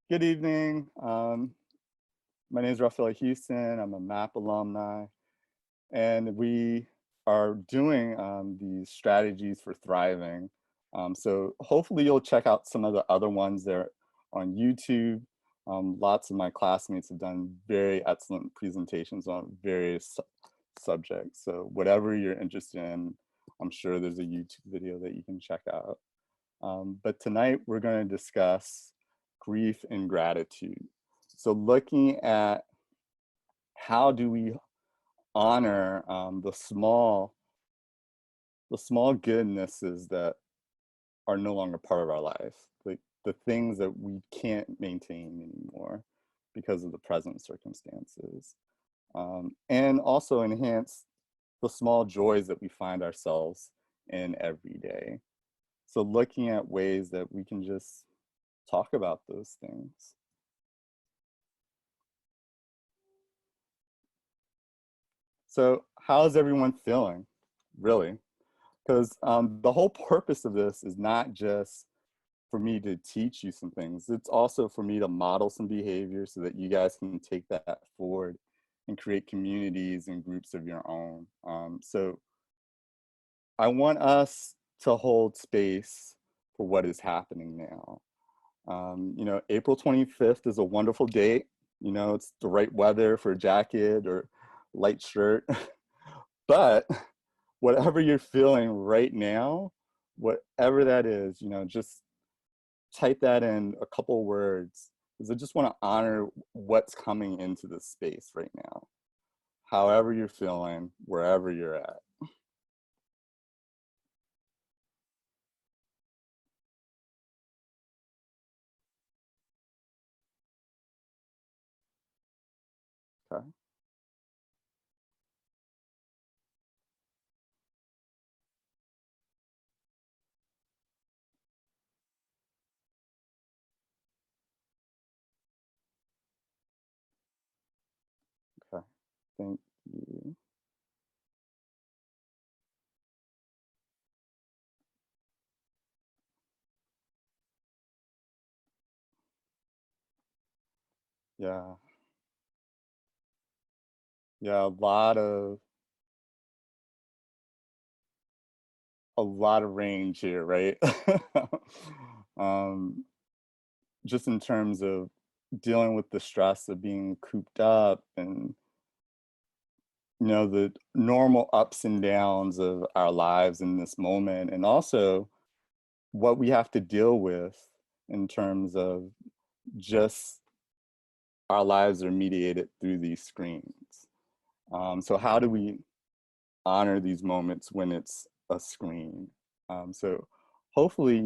Good evening. My name is Rephael Houston. I'm a MAPP alumni, and we are doing these strategies for thriving. So hopefully you'll check out some of the other ones there on YouTube. Lots of my classmates have done very excellent presentations on various subjects. So whatever you're interested in, I'm sure there's a YouTube video that you can check out. But tonight we're going to discuss grief and gratitude. So looking at how do we honor the small goodnesses that are no longer part of our life, like the things that we can't maintain anymore because of the present circumstances, and also enhance the small joys that we find ourselves in every day. So looking at ways that we can just talk about those things. So how's everyone feeling, really? Because the whole purpose of this is not just for me to teach you some things. It's also for me to model some behavior so that you guys can take that forward and create communities and groups of your own. So I want us to hold space for what is happening now. April 25th is a wonderful date. It's the right weather for a jacket or light shirt. But whatever you're feeling right now, whatever that is, just type that in a couple words, because I just want to honor what's coming into this space right now. However you're feeling, wherever you're at. Okay. Okay. Thank you. Yeah. Yeah, a lot of range here, right? um, just in terms of dealing with the stress of being cooped up and the normal ups and downs of our lives in this moment, and also what we have to deal with in terms of just our lives are mediated through these screens. So how do we honor these moments when it's a screen? So hopefully,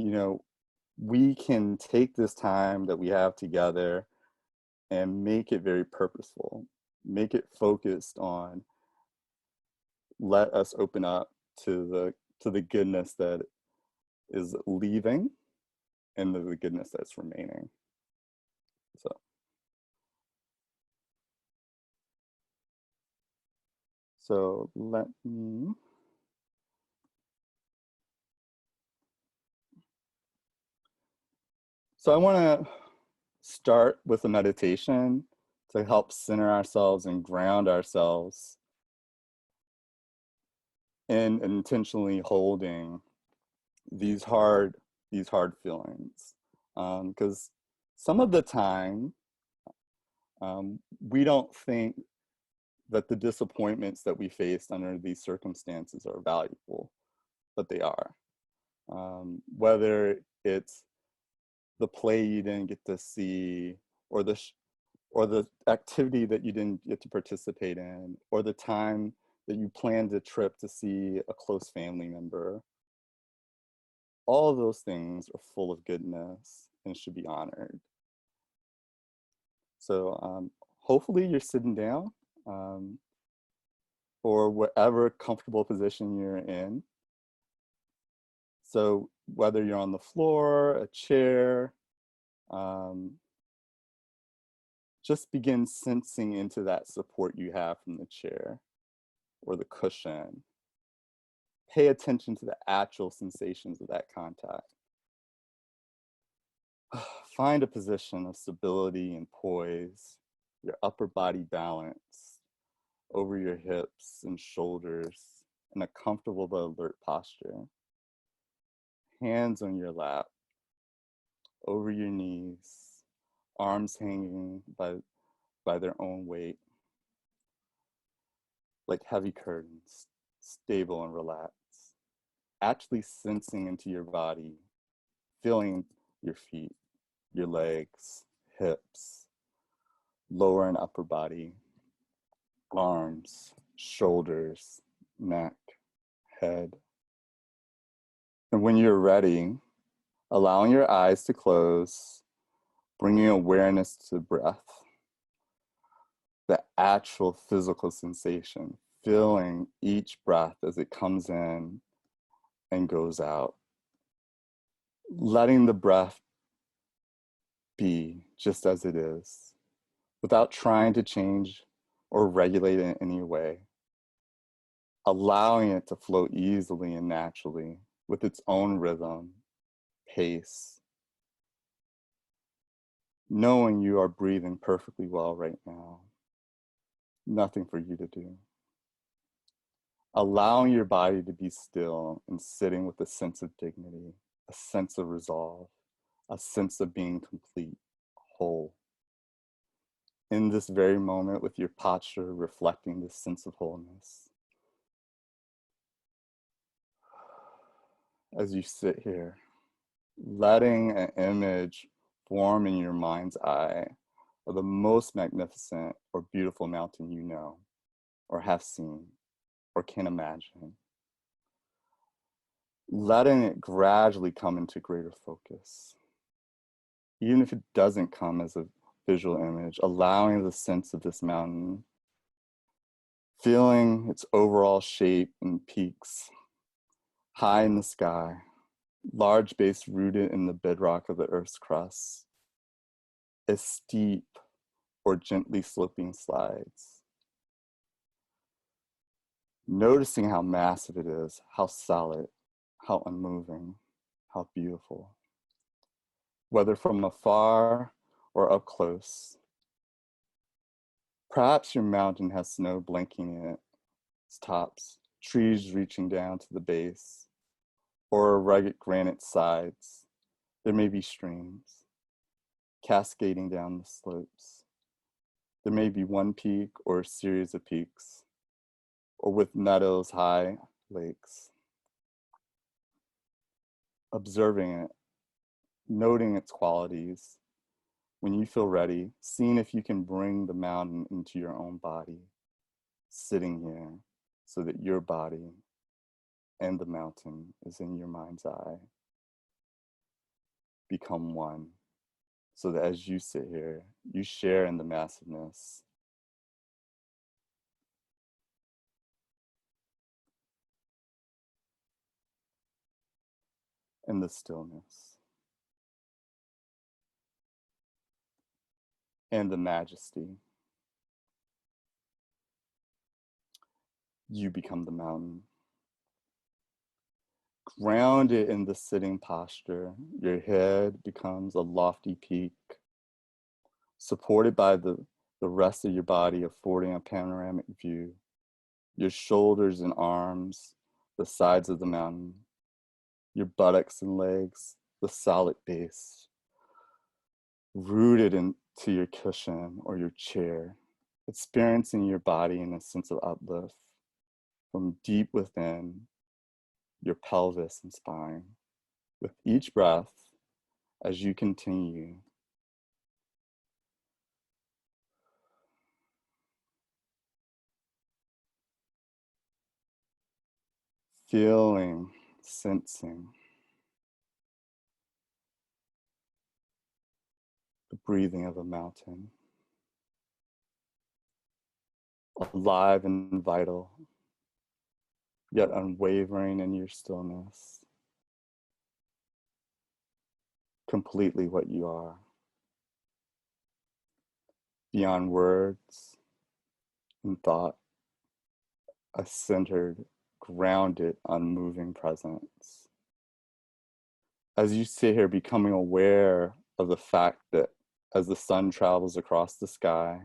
we can take this time that we have together and make it very purposeful, make it focused on, let us open up to the goodness that is leaving and the goodness that's remaining. So let me, so I want to start with a meditation to help center ourselves and ground ourselves in intentionally holding these hard feelings, because some of the time we don't think that the disappointments that we faced under these circumstances are valuable, but they are. Whether it's the play you didn't get to see, or the activity that you didn't get to participate in, or the time that you planned a trip to see a close family member. All of those things are full of goodness and should be honored. So hopefully you're sitting down, or whatever comfortable position you're in. So whether you're on the floor, a chair, just begin sensing into that support you have from the chair or the cushion. Pay attention to the actual sensations of that contact. Find a position of stability and poise, your upper body balance over your hips and shoulders in a comfortable but alert posture. Hands on your lap, over your knees, arms hanging by their own weight, like heavy curtains, stable and relaxed. Actually sensing into your body, feeling your feet, your legs, hips, lower and upper body, arms, shoulders, neck, head. And when you're ready, allowing your eyes to close, bringing awareness to the breath, the actual physical sensation, feeling each breath as it comes in and goes out. Letting the breath be just as it is, without trying to change or regulate it in any way. Allowing it to flow easily and naturally with its own rhythm, pace. Knowing you are breathing perfectly well right now. Nothing for you to do. Allowing your body to be still and sitting with a sense of dignity, a sense of resolve, a sense of being complete, whole. In this very moment, with your posture reflecting this sense of wholeness. As you sit here, letting an image form in your mind's eye of the most magnificent or beautiful mountain you know, or have seen, or can imagine. Letting it gradually come into greater focus. Even if it doesn't come as a visual image, allowing the sense of this mountain, feeling its overall shape and peaks, high in the sky, large base rooted in the bedrock of the Earth's crust, as steep or gently sloping slides. Noticing how massive it is, how solid, how unmoving, how beautiful. Whether from afar or up close. Perhaps your mountain has snow blanking its tops, trees reaching down to the base, or rugged granite sides. There may be streams cascading down the slopes. There may be one peak or a series of peaks, or with meadows, high lakes. Observing it, noting its qualities. When you feel ready, seeing if you can bring the mountain into your own body, sitting here so that your body and the mountain is in your mind's eye. Become one, so that as you sit here, you share in the massiveness. And the stillness. And the majesty. You become the mountain. Grounded in the sitting posture, your head becomes a lofty peak, supported by the rest of your body, affording a panoramic view. Your shoulders and arms, the sides of the mountain, your buttocks and legs, the solid base, rooted into your cushion or your chair, experiencing your body in a sense of uplift from deep within your pelvis and spine. With each breath, as you continue, feeling, sensing the breathing of a mountain, alive and vital, yet unwavering in your stillness, completely what you are, beyond words and thought, a centered, grounded, unmoving presence. As you sit here becoming aware of the fact that as the sun travels across the sky,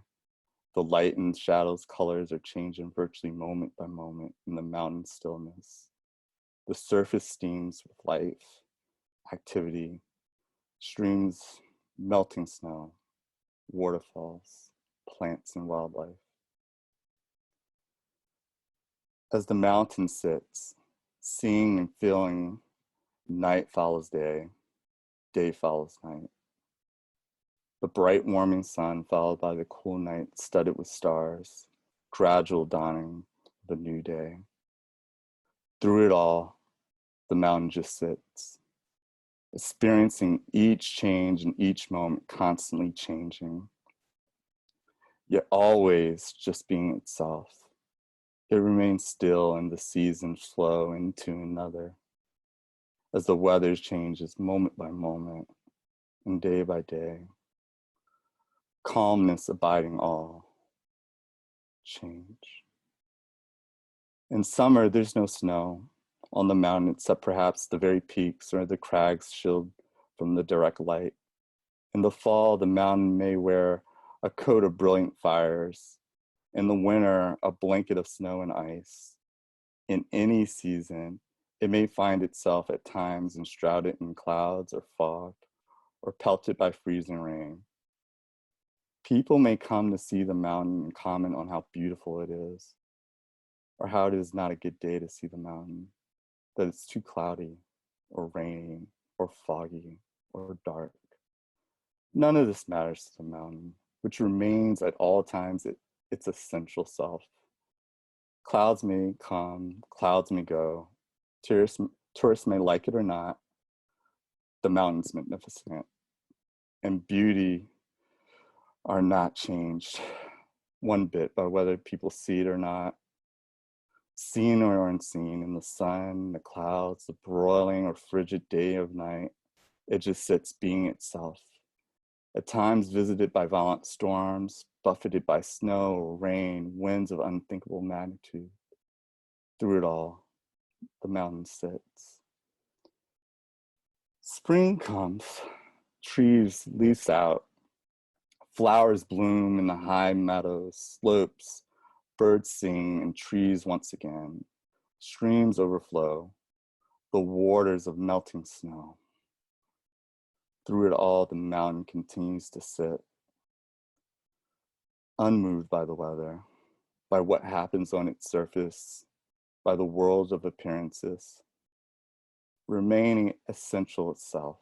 the light and shadows colors are changing virtually moment by moment in the mountain stillness. The surface steams with life, activity, streams, melting snow, waterfalls, plants and wildlife. As the mountain sits, seeing and feeling, night follows day, day follows night. The bright warming sun followed by the cool night studded with stars, gradual dawning of a new day. Through it all, the mountain just sits, experiencing each change and each moment constantly changing, yet always just being itself. It remains still and the seasons flow into another as the weather changes moment by moment and day by day. Calmness abiding all change. In summer, there's no snow on the mountain except perhaps the very peaks or the crags shielded from the direct light. In the fall, the mountain may wear a coat of brilliant fires. In the winter, a blanket of snow and ice. In any season, it may find itself at times enshrouded in clouds or fog, or pelted by freezing rain. People may come to see the mountain and comment on how beautiful it is, or how it is not a good day to see the mountain, that it's too cloudy, or rainy, or foggy, or dark. None of this matters to the mountain, which remains at all times its essential self. Clouds may come, clouds may go. Tourists may like it or not. The mountain's magnificent, and beauty are not changed one bit by whether people see it or not. Seen or unseen, in the sun, the clouds, the broiling or frigid day of night, it just sits being itself. At times visited by violent storms, buffeted by snow or rain, winds of unthinkable magnitude. Through it all, the mountain sits. Spring comes, trees leaves out, flowers bloom in the high meadows, slopes, birds sing, and trees once again. Streams overflow, the waters of melting snow. Through it all, the mountain continues to sit, unmoved by the weather, by what happens on its surface, by the world of appearances, remaining essential itself.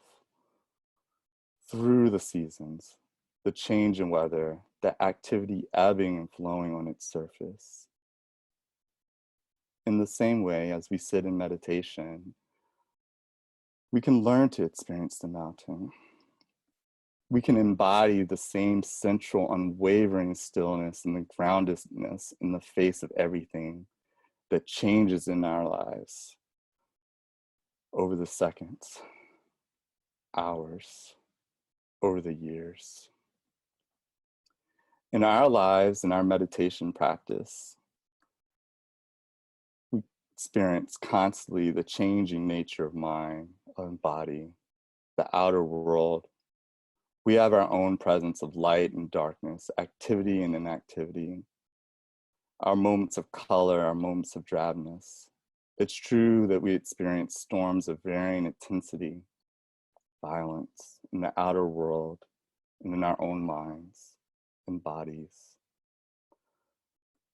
Through the seasons, the change in weather, the activity ebbing and flowing on its surface. In the same way, as we sit in meditation, we can learn to experience the mountain. We can embody the same central, unwavering stillness and the groundedness in the face of everything that changes in our lives over the seconds, hours, over the years. In our lives, in our meditation practice, we experience constantly the changing nature of mind and body, the outer world. We have our own presence of light and darkness, activity and inactivity, our moments of color, our moments of drabness. It's true that we experience storms of varying intensity, violence in the outer world and in our own minds and bodies.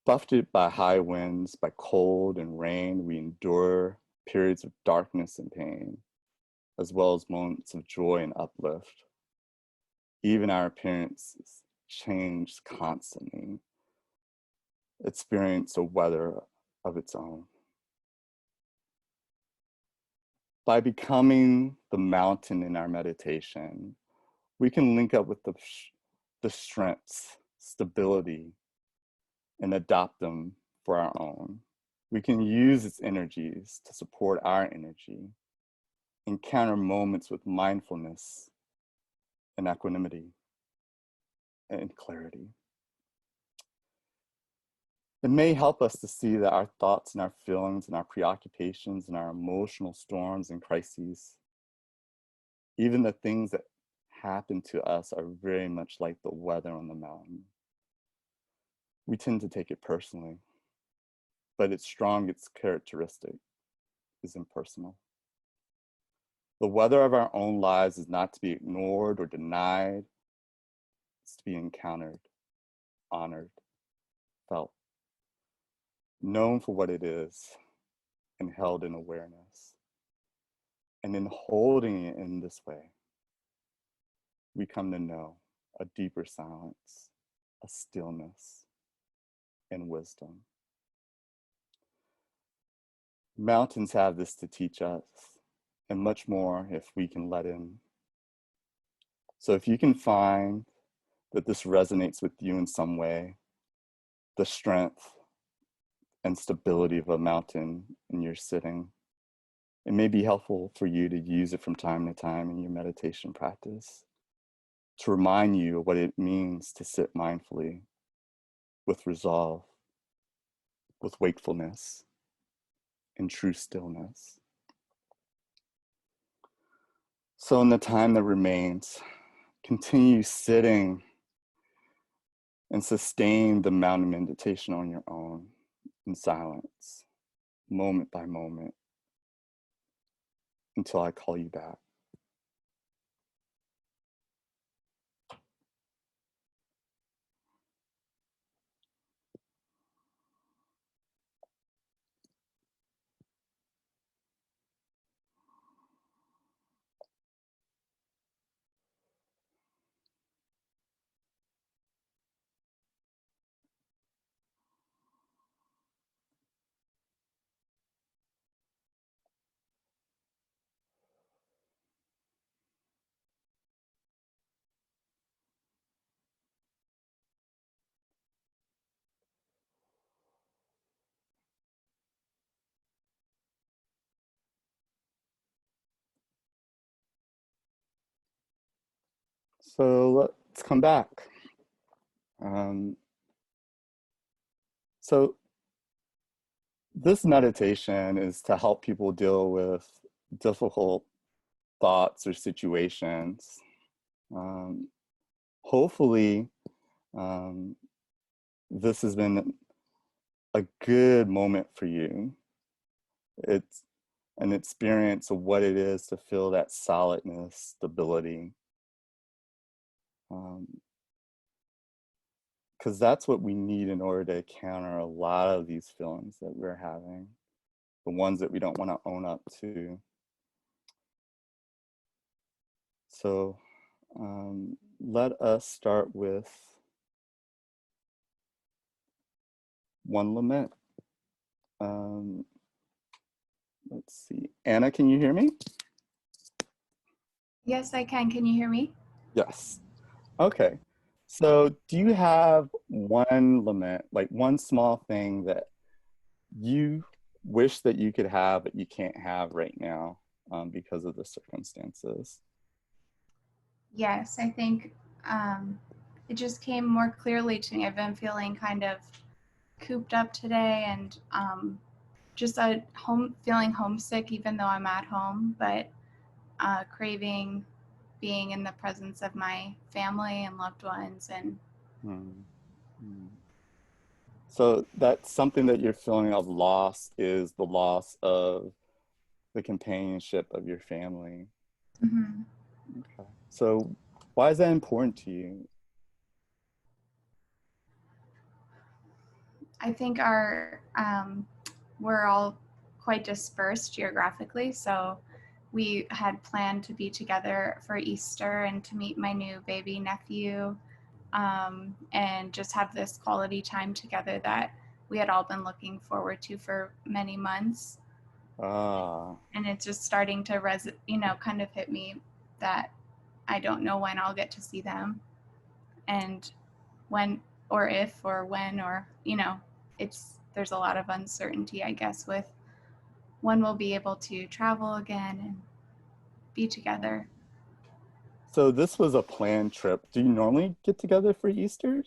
Buffeted by high winds, by cold and rain, we endure periods of darkness and pain, as well as moments of joy and uplift. Even our appearances change constantly, experience a weather of its own. By becoming the mountain in our meditation, we can link up with the strengths, stability, and adopt them for our own. We can use its energies to support our energy, encounter moments with mindfulness and equanimity and clarity. It may help us to see that our thoughts and our feelings and our preoccupations and our emotional storms and crises, even the things that happen to us are very much like the weather on the mountain. We tend to take it personally, but its strongest characteristic is impersonal. The weather of our own lives is not to be ignored or denied. It's to be encountered, honored, felt, known for what it is, and held in awareness. And in holding it in this way, we come to know a deeper silence, a stillness, and wisdom. Mountains have this to teach us, and much more if we can let in. So if you can find that this resonates with you in some way, the strength and stability of a mountain in your sitting, it may be helpful for you to use it from time to time in your meditation practice to remind you of what it means to sit mindfully with resolve, with wakefulness, and true stillness. So in the time that remains, continue sitting and sustain the mountain meditation on your own in silence, moment by moment, until I call you back. So let's come back. So this meditation is to help people deal with difficult thoughts or situations. Hopefully, this has been a good moment for you. It's an experience of what it is to feel that solidness, stability. Because that's what we need in order to counter a lot of these feelings that we're having, the ones that we don't want to own up to. So let us start with one lament. Let's see. Anna, can you hear me? Yes, I can. Can you hear me? Yes. Okay. So do you have one lament, like one small thing that you wish that you could have, but you can't have right now because of the circumstances? Yes, I think it just came more clearly to me. I've been feeling kind of cooped up today and just feeling homesick even though I'm at home, but craving being in the presence of my family and loved ones. And Hmm. Hmm. So that's something that you're feeling of loss is the loss of the companionship of your family. mhm. Okay. So why is that important to you? I think we're all quite dispersed geographically, so we had planned to be together for Easter and to meet my new baby nephew, and just have this quality time together that we had all been looking forward to for many months. Ah, And it's just starting to kind of hit me that I don't know when I'll get to see them, and when or if or when, or there's a lot of uncertainty, I guess, with when we'll be able to travel again and be together. so this was a planned trip. Do you normally get together for Easter?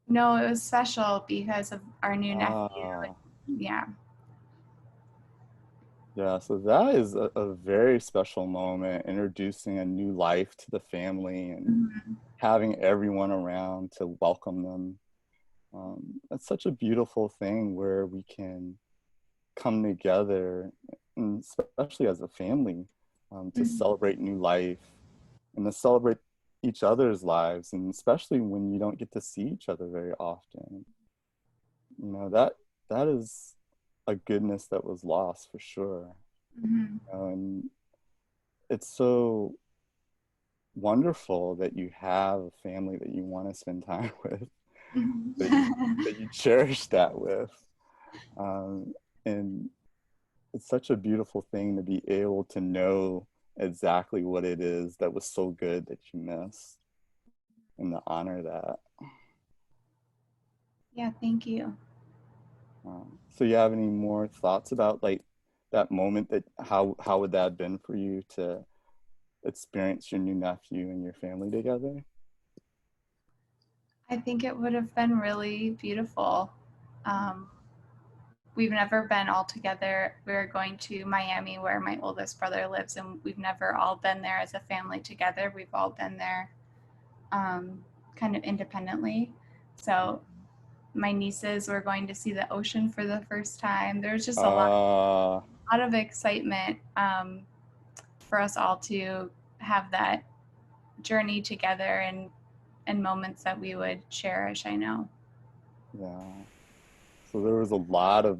No, it was special because of our new nephew. Ah, Yeah. Yeah, so that is a very special moment, introducing a new life to the family and Mhm. having everyone around to welcome them. It's such a beautiful thing where we can come together, and especially as a family, to Mhm. celebrate new life and to celebrate each other's lives, and especially when you don't get to see each other very often. You know, that is a goodness that was lost for sure. Mhm. And it's so wonderful that you have a family that you want to spend time with, Mhm. that you cherish that with. Um, and it's such a beautiful thing to be able to know exactly what it is that was so good that you missed, and to honor that. Yeah, thank you. So you have any more thoughts about like that moment, that how would that have been for you to experience your new nephew and your family together? I think it would have been really beautiful. Um, we've never been all together. We're going to Miami where my oldest brother lives, and we've never all been there as a family together. We've all been there kind of independently. So my nieces were going to see the ocean for the first time. There's just a Uh, lot of excitement for us all to have that journey together and moments that we would cherish, I know. yeah. So there was a lot of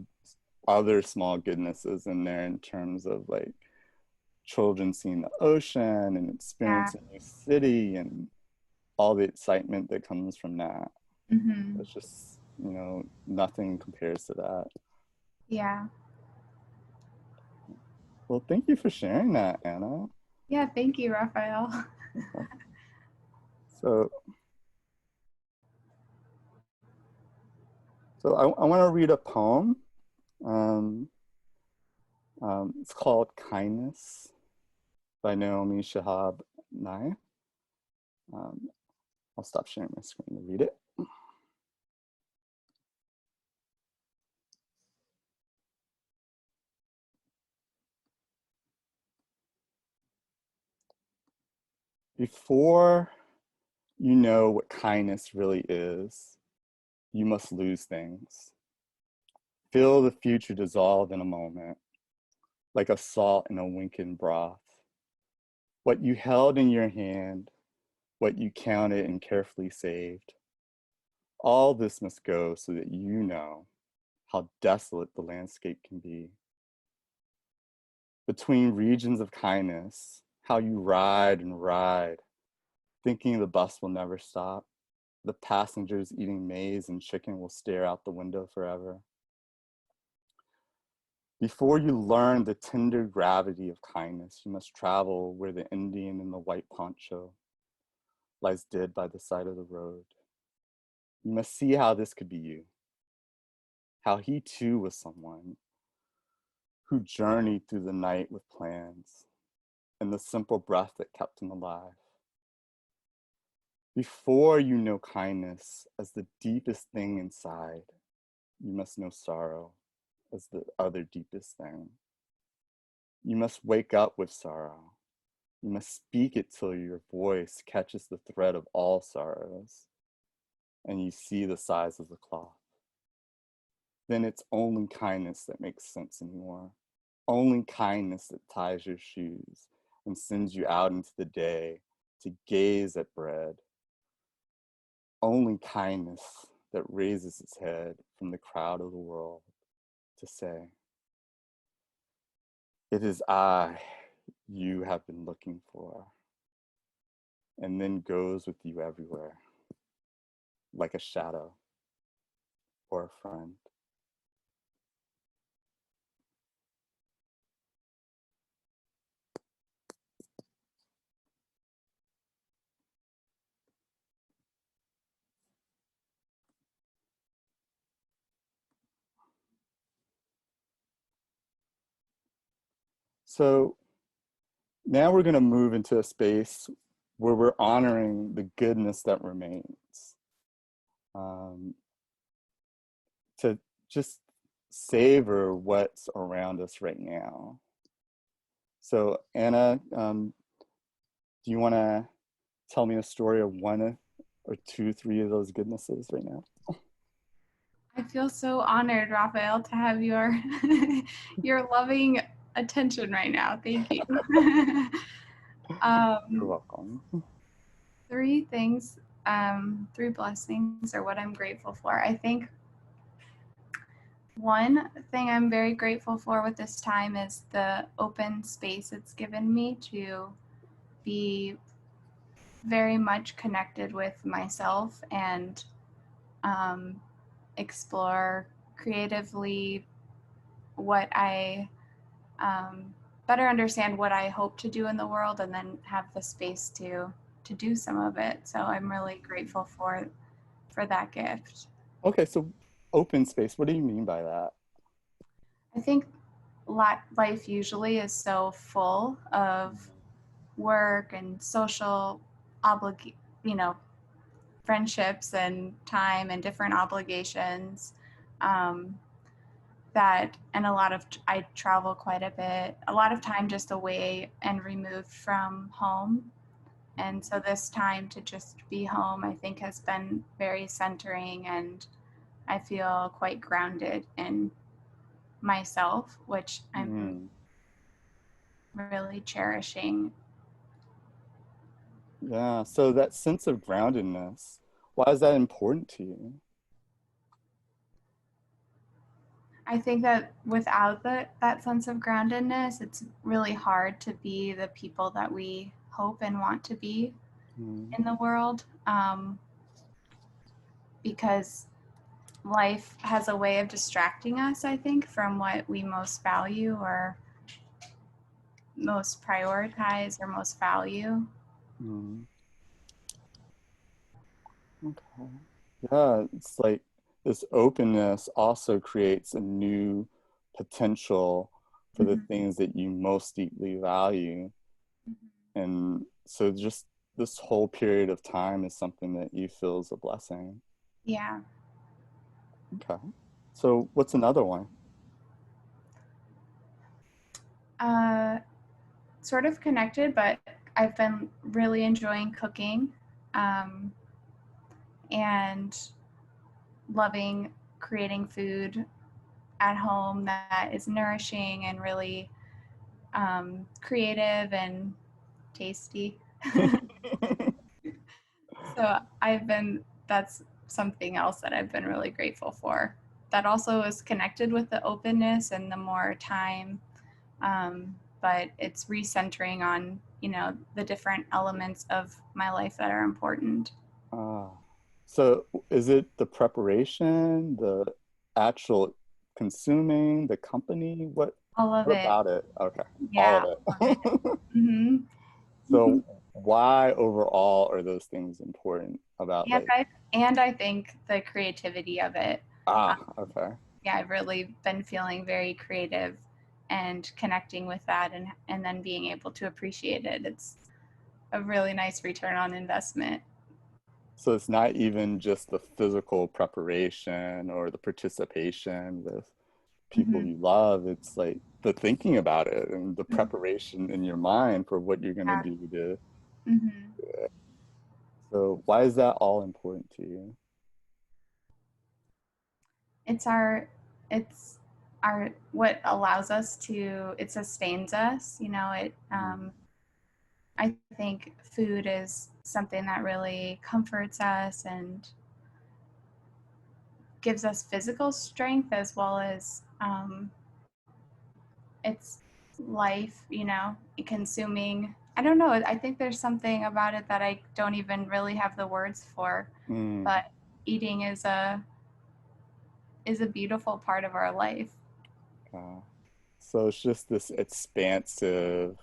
other small goodnesses in there in terms of like children seeing the ocean and Yeah. experiencing a new city and all the excitement that comes from that. Mm-hmm. It's just, nothing compares to that. Yeah. Well, thank you for sharing that, Anna. Yeah. Thank you, Raphael. So, I want to read a poem. Um, it's called Kindness by Naomi Shihab. Um, I'll stop sharing my screen to read it. Before you know what kindness really is, you must lose things. Feel the future dissolve in a moment, like a salt in a winking broth. What you held in your hand, what you counted and carefully saved, all this must go so that you know how desolate the landscape can be. Between regions of kindness, how you ride and ride, thinking the bus will never stop. The passengers eating maize and chicken will stare out the window forever. Before you learn the tender gravity of kindness, you must travel where the Indian in the white poncho lies dead by the side of the road. You must see how this could be you, how he too was someone who journeyed through the night with plans and the simple breath that kept him alive. Before you know kindness as the deepest thing inside, you must know sorrow as the other deepest thing. You must wake up with sorrow. You must speak it till your voice catches the thread of all sorrows and you see the size of the cloth. Then it's only kindness that makes sense anymore. Only kindness that ties your shoes and sends you out into the day to gaze at bread. Only kindness that raises its head from the crowd of the world to say, "It is I you have been looking for," and then goes with you everywhere, like a shadow or a friend. So now we're going to move into a space where we're honoring the goodness that remains, um, to just savor what's around us right now. So Anna, do you want to tell me a story of one or two, three of those goodnesses right now? I feel so honored, Raphael, to have your your loving attention right now. Thank you. You're um, welcome. three things, three blessings are what I'm grateful for. I think one thing I'm very grateful for with this time is the open space it's given me to be very much connected with myself and um, explore creatively what I better understand what I hope to do in the world, and then have the space to do some of it. So I'm really grateful for that gift. Okay, so open space, what do you mean by that? I think life usually is so full of work and social you know, friendships and time and different obligations. Um, that and a lot of I travel quite a bit, a lot of time just away and removed from home. And so this time to just be home, I think, has been very centering, and I feel quite grounded in myself, which I'm Mm, really cherishing. yeah, so that sense of groundedness, why is that important to you? I think that without that sense of groundedness, it's really hard to be the people that we hope and want to be Mm, in the world, because life has a way of distracting us, I think, from what we most value or most prioritize or most value. mm, okay. Yeah, it's like this openness also creates a new potential for the Mhm. things that you most deeply value. And so just this whole period of time is something that you feel is a blessing. Yeah. Okay. So what's another one? Uh, Sort of connected, but I've been really enjoying cooking, um, and loving creating food at home that is nourishing and really creative and tasty. So that's something else that I've been really grateful for. That also is connected with the openness and the more time, but it's recentering on, the different elements of my life that are important. Ah, so is it the preparation, the actual consuming, the company? All of What it. about it? Okay, all Yeah, of all of it. it. hmm So why overall are those things important about And like, I think the creativity of it. ah, Um, okay. yeah, I've really been feeling very creative and connecting with that, and then being able to appreciate it. It's a really nice return on investment. So it's not even just the physical preparation or the participation with people hmm you love. It's like the thinking about it and the preparation in your mind for what you're gonna Yeah. do to. hmm So why is that all important to you? It's it's our what allows us to it sustains us. Mm, I think food is something that really comforts us and gives us physical strength, as well as it's life, consuming. I don't know. I think there's something about it that I don't even really have the words for, mm, but eating is a beautiful part of our life. uh, so it's just this expansive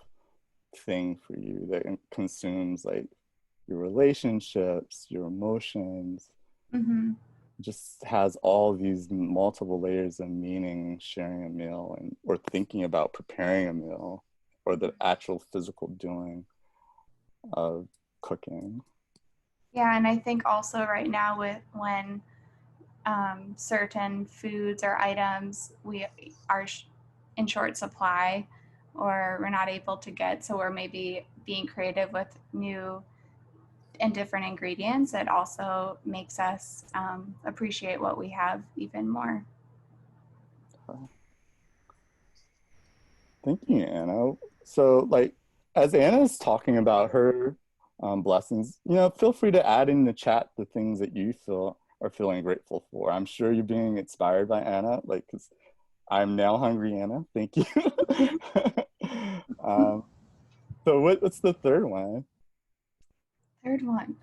thing for you that consumes like your relationships, your emotions, hmm just has all these multiple layers of meaning sharing a meal and or thinking about preparing a meal or the actual physical doing of cooking. Yeah, and I think also right now with when certain foods or items we are in short supply, or we're not able to get. So we're maybe being creative with new and different ingredients. It also makes us appreciate what we have even more. Thank you, Anna. So, like, as Anna's talking about her blessings, feel free to add in the chat the things that you feel are feeling grateful for. I'm sure you're being inspired by Anna, like, because I'm now hungry, Anna. Thank you. So, what's the third one? Third one.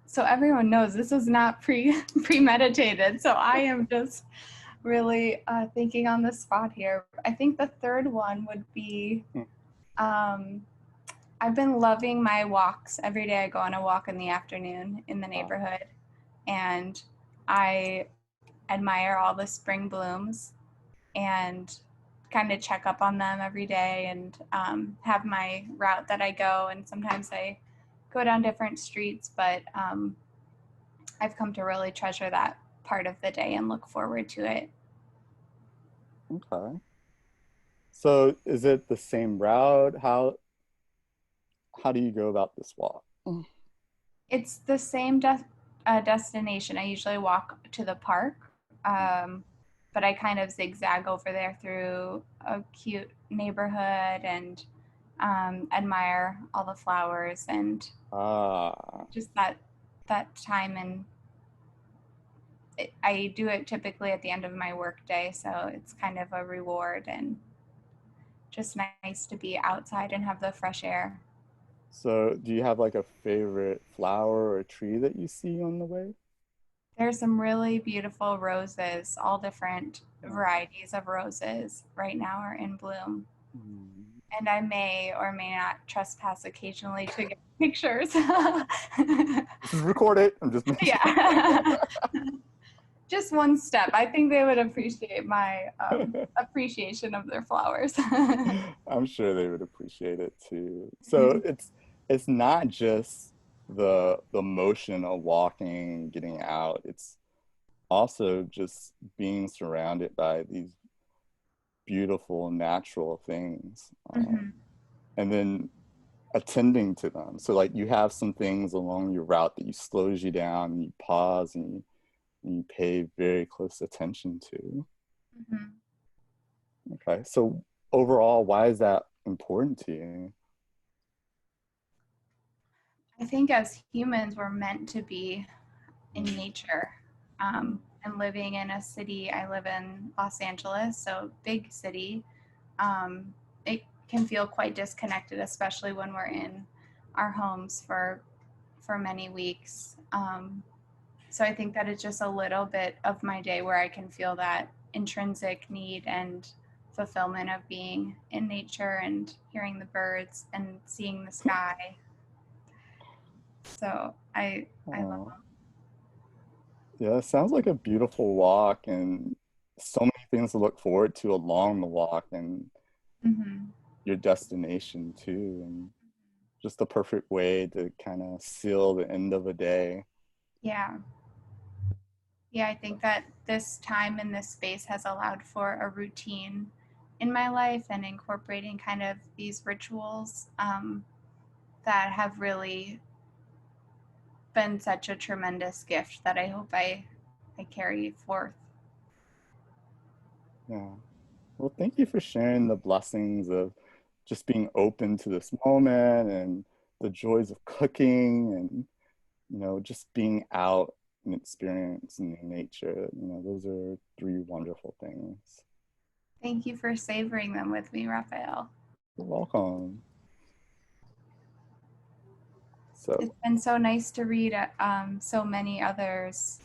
So everyone knows this was not premeditated. So I am just really thinking on the spot here. I think the third one would be I've been loving my walks. Every day I go on a walk in the afternoon in the neighborhood, and I admire all the spring blooms and kind of check up on them every day, and have my route that I go. And sometimes I go down different streets, but I've come to really treasure that part of the day and look forward to it. Okay. So, is it the same route? How do you go about this walk? It's the same destination. I usually walk to the park, but I kind of zigzag over there through a cute neighborhood and admire all the flowers and just that time. And I do it typically at the end of my work day, so it's kind of a reward and just nice to be outside and have the fresh air. So, do you have like a favorite flower or tree that you see on the way? There's some really beautiful roses, all different varieties of roses right now are in bloom. Mm. And I may or may not trespass occasionally to get pictures. This is recorded. I'm just making Yeah. Just one step. I think they would appreciate my appreciation of their flowers. I'm sure they would appreciate it too. So it's not just the motion of walking, getting out. It's also just being surrounded by these beautiful natural things, Mm-hmm. and then attending to them. So like you have some things along your route that you slows you down, and you pause, and you pay very close attention to. Mm-hmm. Okay, so overall, why is that important to you? I think as humans, we're meant to be in nature. And living in a city, I live in Los Angeles, so big city, it can feel quite disconnected, especially when we're in our homes for many weeks. So I think that it's just a little bit of my day where I can feel that intrinsic need and fulfillment of being in nature and hearing the birds and seeing the sky. So I love Oh, yeah, it sounds like a beautiful walk and so many things to look forward to along the walk and them. Mm-hmm. your destination too. And just the perfect way to kind of seal the end of a day. Yeah. Yeah, I think that this time and this space has allowed for a routine in my life and incorporating kind of these rituals that have really been such a tremendous gift that I hope I carry forth. Yeah. Well, thank you for sharing the blessings of just being open to this moment and the joys of cooking and, just being out and experiencing nature. Those are three wonderful things. Thank you for savoring them with me, Raphael. You're welcome. So, It's been so nice to read so many others'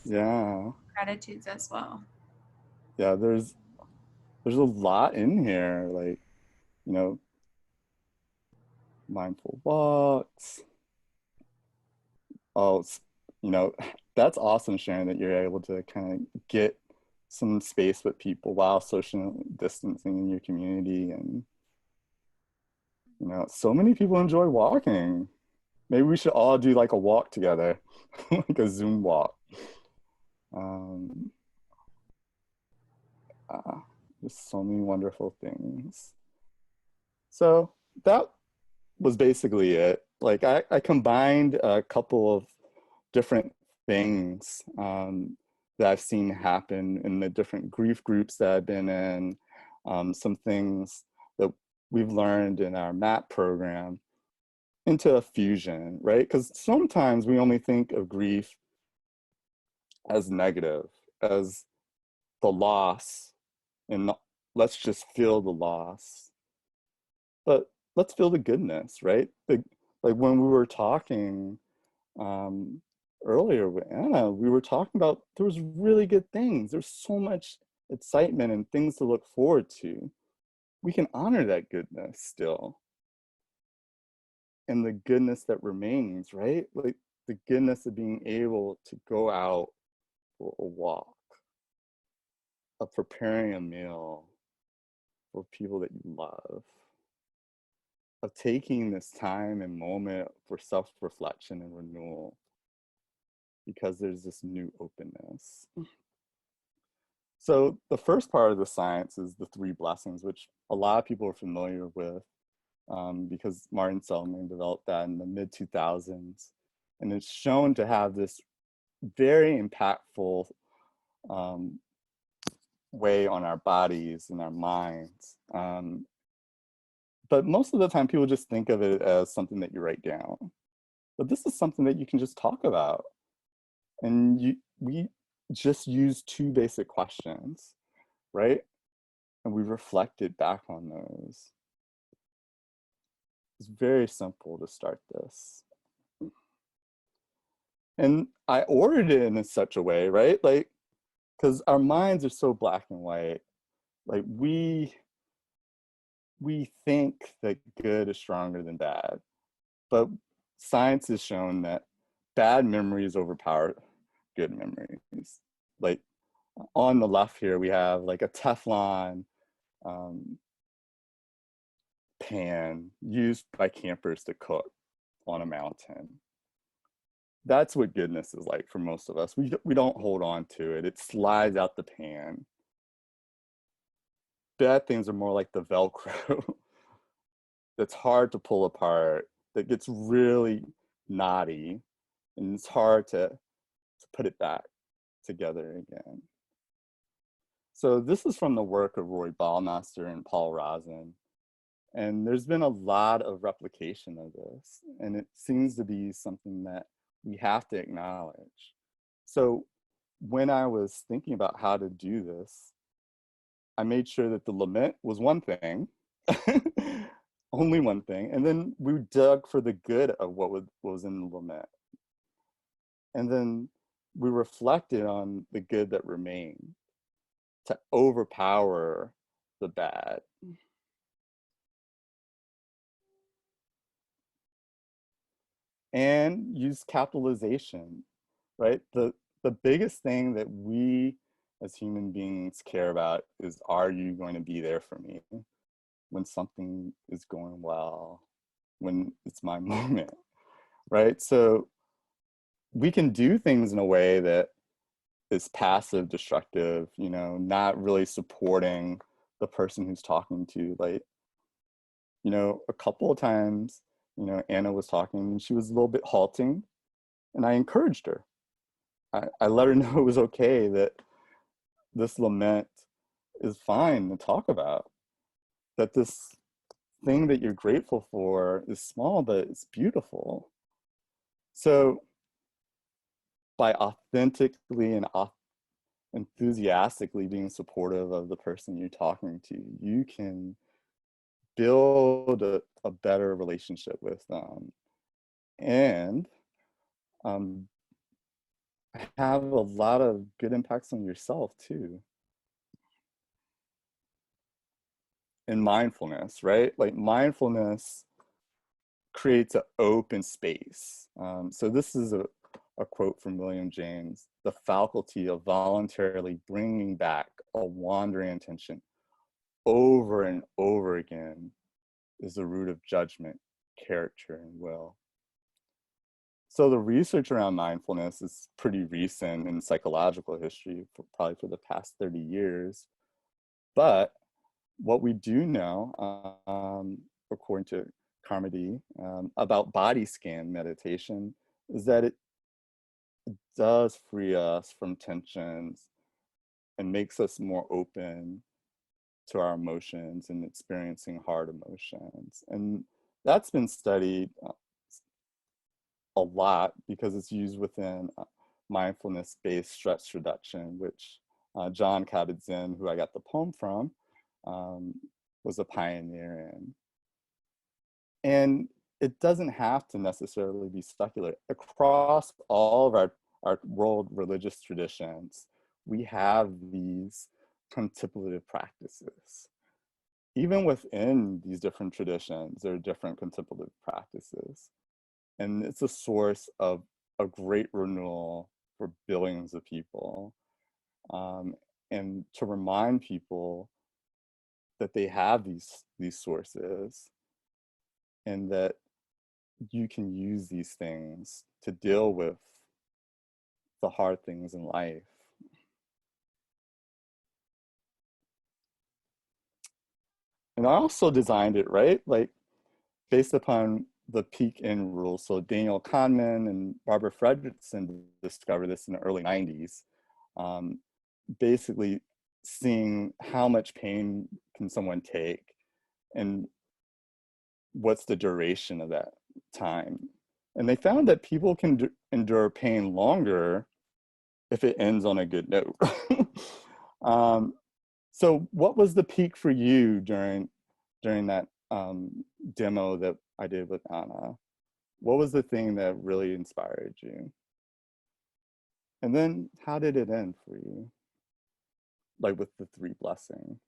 yeah. gratitudes as well. Yeah, there's a lot in here, like, you know, mindful walks. Oh, that's awesome, Sharon, that you're able to kind of get some space with people while social distancing in your community. And, so many people enjoy walking. Maybe we should all do like a walk together, like a Zoom walk. Um, uh, just so many wonderful things. So that was basically it. Like I combined a couple of different things that I've seen happen in the different grief groups that I've been in, some things that we've learned in our MAPP program into a fusion, right? Because sometimes we only think of grief as negative, as the loss, and let's just feel the loss. But let's feel the goodness, right? Like when we were talking um, earlier with Anna, we were talking about there was really good things. There's so much excitement and things to look forward to. We can honor that goodness still, and the goodness that remains, right? Like the goodness of being able to go out for a walk, of preparing a meal for people that you love, of taking this time and moment for self-reflection and renewal, because there's this new openness. So the first part of the science is the three blessings, which a lot of people are familiar with because Martin Seligman developed that in the mid 2000s. And it's shown to have this very impactful way on our bodies and our minds. But most of the time people just think of it as something that you write down. But this is something that you can just talk about. And we just use two basic questions, right? And we reflected back on those. It's very simple to start this. And I ordered it in such a way, right? Like, because our minds are so black and white. Like we think that good is stronger than bad, but science has shown that bad memories overpower good memories. Like on the left here, we have like a Teflon um, pan used by campers to cook on a mountain. That's what goodness is like for most of us. We don't hold on to it. It slides out the pan. Bad things are more like the Velcro that's hard to pull apart, that gets really knotty, and it's hard to put it back together again. So this is from the work of Roy Baumeister and Paul Rozin. And there's been a lot of replication of this, and it seems to be something that we have to acknowledge. So when I was thinking about how to do this, I made sure that the lament was one thing, only one thing, and then we dug for the good of what was in the lament. And then we reflected on the good that remained to overpower the bad. And use capitalization, right? The biggest thing that we as human beings care about is, are you going to be there for me when something is going well, when it's my moment, right? So we can do things in a way that is passive destructive, you know, not really supporting the person who's talking to. Like, you know, a couple of times, you know, Anna was talking and she was a little bit halting, and I encouraged her. I let her know it was okay, that this lament is fine to talk about, that this thing that you're grateful for is small, but it's beautiful. So by authentically and enthusiastically being supportive of the person you're talking to, you can build a better relationship with them and um, have a lot of good impacts on yourself too. In mindfulness, right? Like mindfulness creates an open space. So this is a quote from William James: the faculty of voluntarily bringing back a wandering intention over and over again is the root of judgment, character, and will. So the research around mindfulness is pretty recent in psychological history, probably for the past 30 years. But what we do know according to Carmody, about body scan meditation is that it does free us from tensions and makes us more open to our emotions and experiencing hard emotions. And that's been studied a lot because it's used within mindfulness-based stress reduction, which John Kabat-Zinn, who I got the poem from, was a pioneer in. And it doesn't have to necessarily be secular. Across all of our world religious traditions, we have these contemplative practices. Even within these different traditions, there are different contemplative practices. And it's a source of a great renewal for billions of people. And to remind people that they have these sources and that you can use these things to deal with the hard things in life. And I also designed it, right? Like based upon the peak in rule. So Daniel Kahneman and Barbara Fredrickson discovered this in the early 90s. Basically seeing how much pain can someone take and what's the duration of that time. And they found that people can endure pain longer if it ends on a good note. So what was the peak for you during that demo that I did with Anna? What was the thing that really inspired you? And then how did it end for you? Like with the 3 blessings.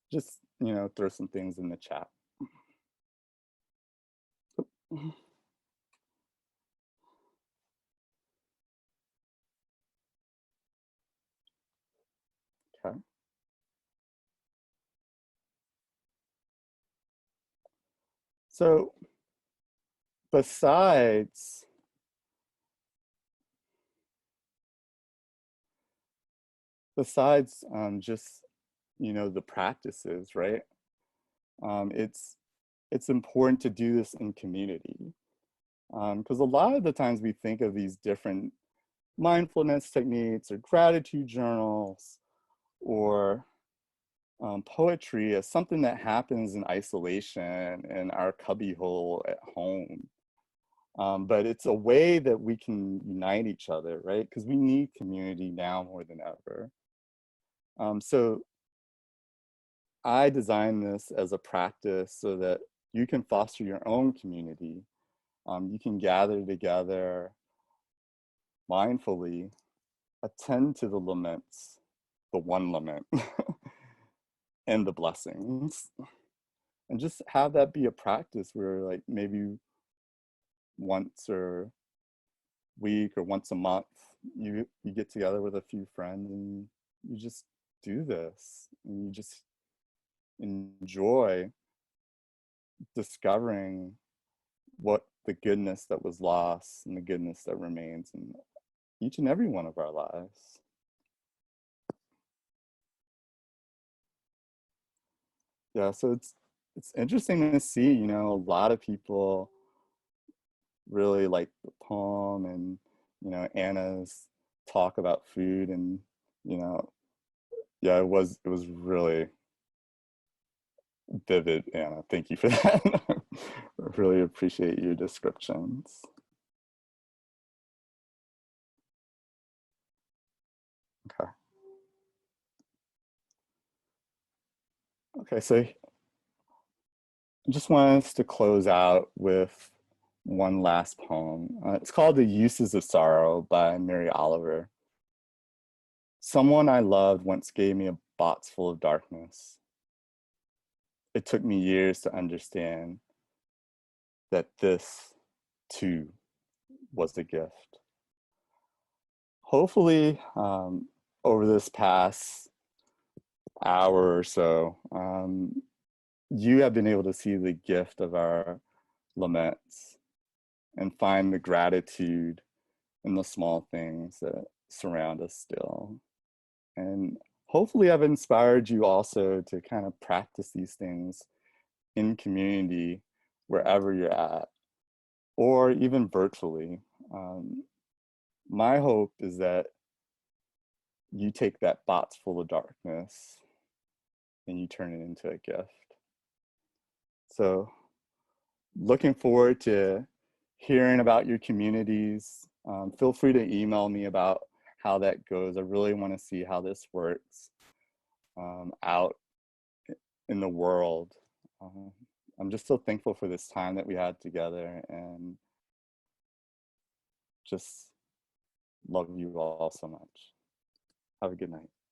Just, throw some things in the chat. Okay. So besides just, the practices, right? It's important to do this in community. Because a lot of the times we think of these different mindfulness techniques or gratitude journals or poetry as something that happens in isolation in our cubbyhole at home. But it's a way that we can unite each other, right? Because we need community now more than ever. So I designed this as a practice so that you can foster your own community. You can gather together mindfully, attend to the laments, the one lament, and the blessings. And just have that be a practice where like maybe once a week or once a month, you get together with a few friends and you just do this. And you just enjoy discovering what the goodness that was lost and the goodness that remains in each and every one of our lives. Yeah, so it's interesting to see, a lot of people really like the poem and, Anna's talk about food and, yeah, it was really vivid, Anna. Thank you for that. I really appreciate your descriptions. Okay. Okay, so I just want us to close out with one last poem. It's called The Uses of Sorrow by Mary Oliver. Someone I loved once gave me a box full of darkness. It took me years to understand that this, too, was a gift. Hopefully, over this past hour or so, you have been able to see the gift of our laments and find the gratitude in the small things that surround us still. And hopefully I've inspired you also to kind of practice these things in community wherever you're at, or even virtually. My hope is that you take that box full of darkness and you turn it into a gift. So looking forward to hearing about your communities. Feel free to email me about how that goes. I really want to see how this works out in the world. I'm just so thankful for this time that we had together, and just love you all so much. Have a good night.